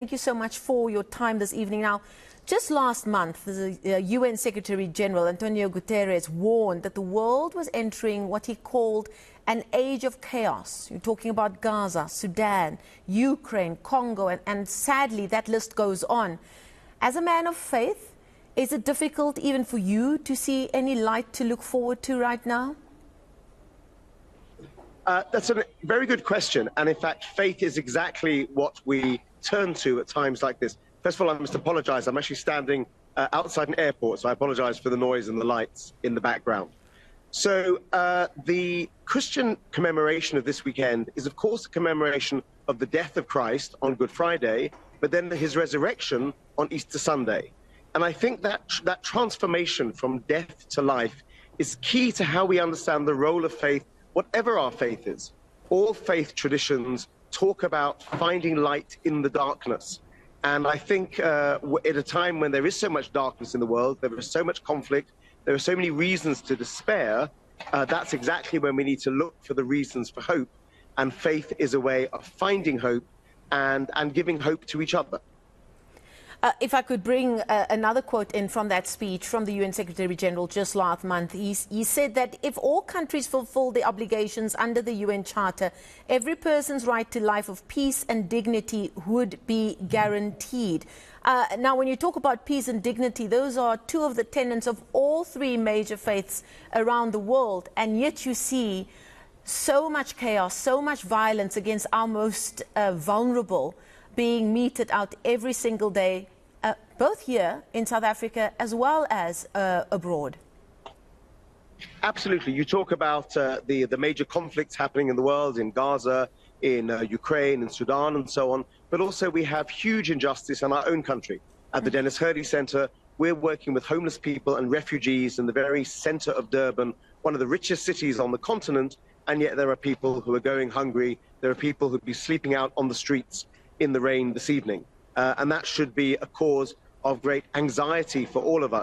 Thank you so much for your time this evening. Now, just last month, the UN Secretary General Antonio Guterres warned that the world was entering what he called an age of chaos. You're talking about Gaza, Sudan, Ukraine, Congo, and sadly that list goes on. As a man of faith, is it difficult even for you to see any light to look forward to right now? That's a very good question. And in fact, faith is exactly what we turn to at times like this. First of all, I must apologize. I'm actually standing outside an airport, so I apologize for the noise and the lights in the background. So the Christian commemoration of this weekend is, of course, a commemoration of the death of Christ on Good Friday, but then his resurrection on Easter Sunday. And I think that that transformation from death to life is key to how we understand the role of faith, whatever our faith is. All faith traditions talk about finding light in the darkness. And I think at a time when there is so much darkness in the world, there is so much conflict, there are so many reasons to despair, that's exactly when we need to look for the reasons for hope. And faith is a way of finding hope and giving hope to each other. If I could bring another quote in from that speech from the UN Secretary General just last month, he said that if all countries fulfill their obligations under the UN Charter, every person's right to life of peace and dignity would be guaranteed. Now, when you talk about peace and dignity, those are two of the tenets of all three major faiths around the world, and yet you see so much chaos, so much violence against our most vulnerable being meted out every single day, both here in South Africa as well as abroad. Absolutely. You talk about the major conflicts happening in the world, in Gaza, in Ukraine, in Sudan, and so on. But also we have huge injustice in our own country. At the Denis Hurley Centre, we're working with homeless people and refugees in the very centre of Durban, one of the richest cities on the continent, and yet there are people who are going hungry. There are people who will be sleeping out on the streets in the rain this evening. And that should be a cause of great anxiety for all of us.